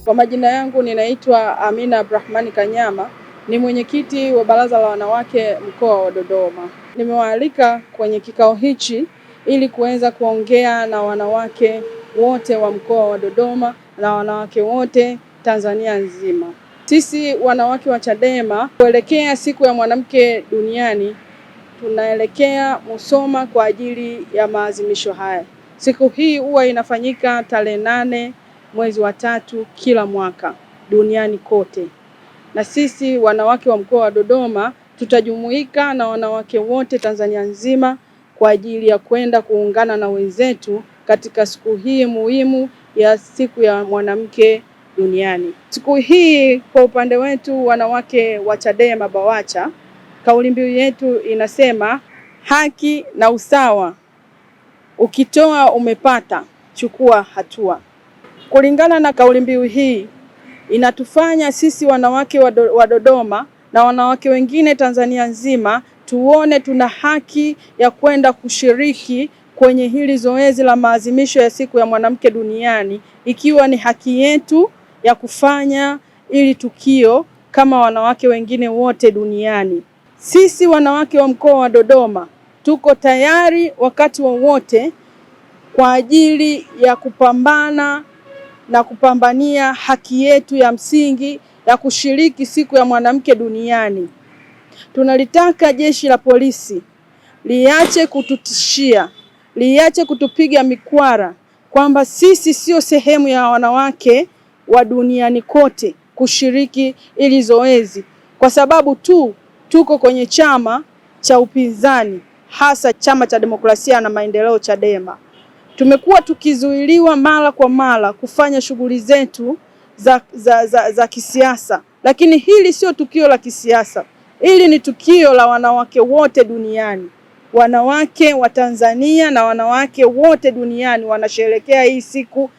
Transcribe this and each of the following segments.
Kwa majina yangu ninaitwa Amina Abdrahmani Kanyama, ni mwenyekiti wa Baraza la Wanawake mkoa wa Dodoma. Nimewaalika kwenye kikao hichi ili kuweza kuongea na wanawake wote wa mkoa wa Dodoma na wanawake wote Tanzania nzima. Sisi wanawake wa Chadema kuelekea siku ya mwanamke duniani tunaelekea Musoma kwa ajili ya maadhimisho haya. Siku hii huwa inafanyika tarehe 8 mwezi wa 3 kila mwaka duniani kote. Na sisi wanawake wa mkoa wa Dodoma tutajumuika na wanawake wote Tanzania nzima kwa ajili ya kwenda kuungana na wenzetu katika siku hii muhimu ya siku ya mwanamke duniani. Siku hii kwa upande wetu wanawake wa Chadema Bawacha, kauli mbiu yetu inasema haki na usawa, ukitoa umepata, chukua hatua. Kulingana na kauli mbiu hii, inatufanya sisi wanawake wa Dodoma na wanawake wengine Tanzania nzima tuone tuna haki ya kwenda kushiriki kwenye hili zoezi la maadhimisho ya siku ya mwanamke duniani, ikiwa ni haki yetu ya kufanya ili tukio kama wanawake wengine wote duniani. Sisi wanawake wa mkoa wa Dodoma tuko tayari wakati wowote kwa ajili ya kupambana na kupambania haki yetu ya msingi ya kushiriki siku ya mwanamke duniani. Tunalitaka jeshi la polisi liache kututishia, liache kutupiga mikwara kwamba sisi sio sehemu ya wanawake wa duniani kote kushiriki ili zoezi, kwa sababu tuko kwenye chama cha upinzani, hasa chama cha demokrasia na maendeleo Chadema. Tumekuwa tukizuiliwa mara kwa mara kufanya shughuli zetu za kisiasa, lakini hili sio tukio la kisiasa. Hili ni tukio la wanawake wote duniani. Wanawake wa Tanzania na wanawake wote duniani wanasherehekea hii siku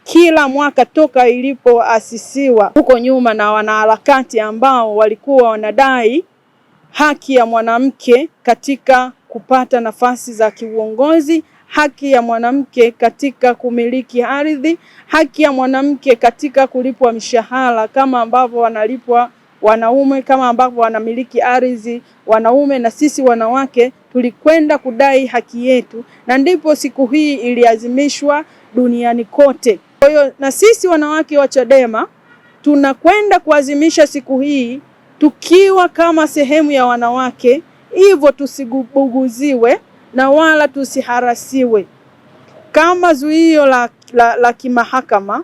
kila mwaka toka ilipoasisiwa huko nyuma na wanaharakati ambao walikuwa wanadai haki ya mwanamke katika kupata nafasi za kiuongozi, haki ya mwanamke katika kumiliki ardhi, haki ya mwanamke katika kulipwa mishahara kama ambavyo wanalipwa wanaume, kama ambavyo wanamiliki ardhi wanaume. Na sisi wanawake tulikwenda kudai haki yetu, na ndipo siku hii iliadhimishwa duniani kote. Kwa hiyo na sisi wanawake wa Chadema tunakwenda kuadhimisha siku hii tukiwa kama sehemu ya wanawake, hivyo tusibuguziwe na wala tusiharasiwe. Kama zuio la kimahakama,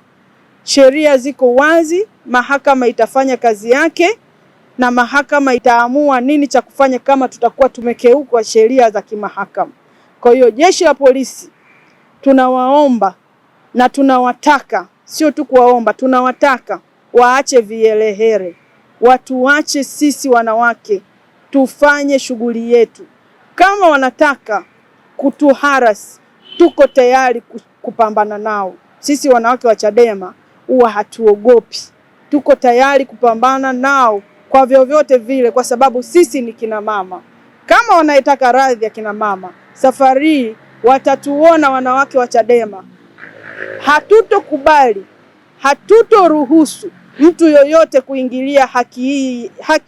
sheria ziko wazi, mahakama itafanya kazi yake na mahakama itaamua nini cha kufanya kama tutakuwa tumekeuka sheria za kimahakama. Kwa hiyo jeshi la polisi tunawaomba na tunawataka, sio tu kuwaomba, tunawataka waache vielehere, watuache sisi wanawake tufanye shughuli yetu. Kama wanataka kutuharas, tuko tayari kupambana nao. Sisi wanawake wa Chadema huwa hatuogopi, tuko tayari kupambana nao kwa vyovyote vile, kwa sababu sisi ni kina mama. Kama wanaitaka radhi ya kina mama, safari watatuona wanawake wa Chadema. Hatutokubali, hatutoruhusu mtu yoyote kuingilia haki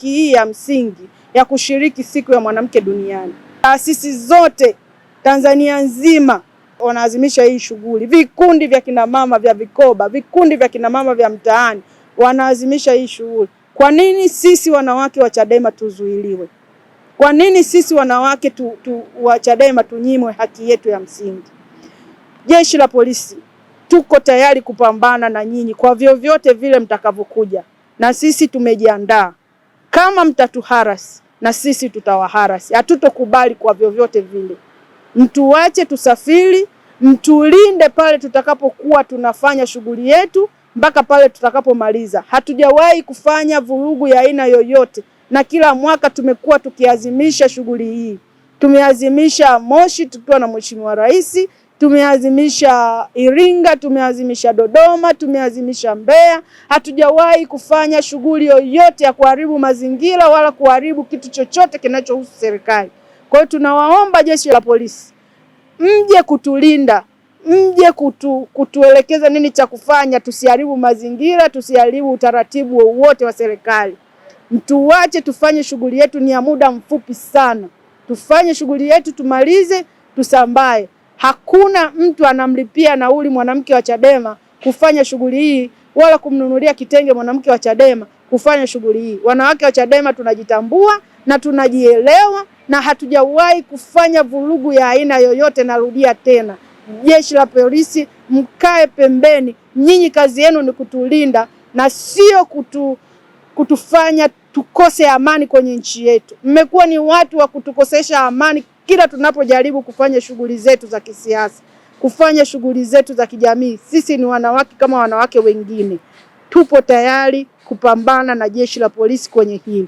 hii ya msingi ya kushiriki siku ya mwanamke duniani. Taasisi zote Tanzania nzima wanaadhimisha hii shughuli. Vikundi vya kina mama vya vikoba, vikundi vya kina mama vya mtaani wanaadhimisha hii shughuli. Kwa nini sisi wanawake wa Chadema tuzuiliwe? Kwa nini sisi wanawake wa Chadema tunyimwe haki yetu ya msingi? Jeshi la polisi tuko tayari kupambana na nyinyi kwa vyovyote vile mtakavyokuja, na sisi tumejiandaa. Kama mtatuharas, na sisi tutawaharas. Hatutokubali kwa vyovyote vile. Mtuache tusafiri, mtulinde pale tutakapokuwa tunafanya shughuli yetu mpaka pale tutakapomaliza. Hatujawahi kufanya vurugu ya aina yoyote, na kila mwaka tumekuwa tukiazimisha shughuli hii. Tumeazimisha Moshi tukiwa na Mheshimiwa Rais, tumeazimisha Iringa, tumeazimisha Dodoma, tumeazimisha Mbeya. Hatujawahi kufanya shughuli yoyote ya kuharibu mazingira wala kuharibu kitu chochote kinachohusu serikali. Kwa hiyo tunawaomba jeshi la polisi mje kutulinda mje kutuelekeza nini cha kufanya, tusiharibu mazingira, tusiharibu utaratibu wowote wa serikali. Mtuache tufanye shughuli yetu, ni ya muda mfupi sana. Tufanye shughuli yetu, tumalize, tusambae. Hakuna mtu anamlipia nauli mwanamke wa Chadema kufanya shughuli hii, wala kumnunulia kitenge mwanamke wa Chadema kufanya shughuli hii. Wanawake wa Chadema tunajitambua na tunajielewa na hatujawahi kufanya vurugu ya aina yoyote. Narudia tena, jeshi la polisi mkae pembeni. Nyinyi kazi yenu ni kutulinda na sio kutufanya tukose amani kwenye nchi yetu. Mmekuwa ni watu wa kutukosesha amani kila tunapojaribu kufanya shughuli zetu za kisiasa, kufanya shughuli zetu za kijamii. Sisi ni wanawake kama wanawake wengine. Tupo tayari kupambana na jeshi la polisi kwenye hili.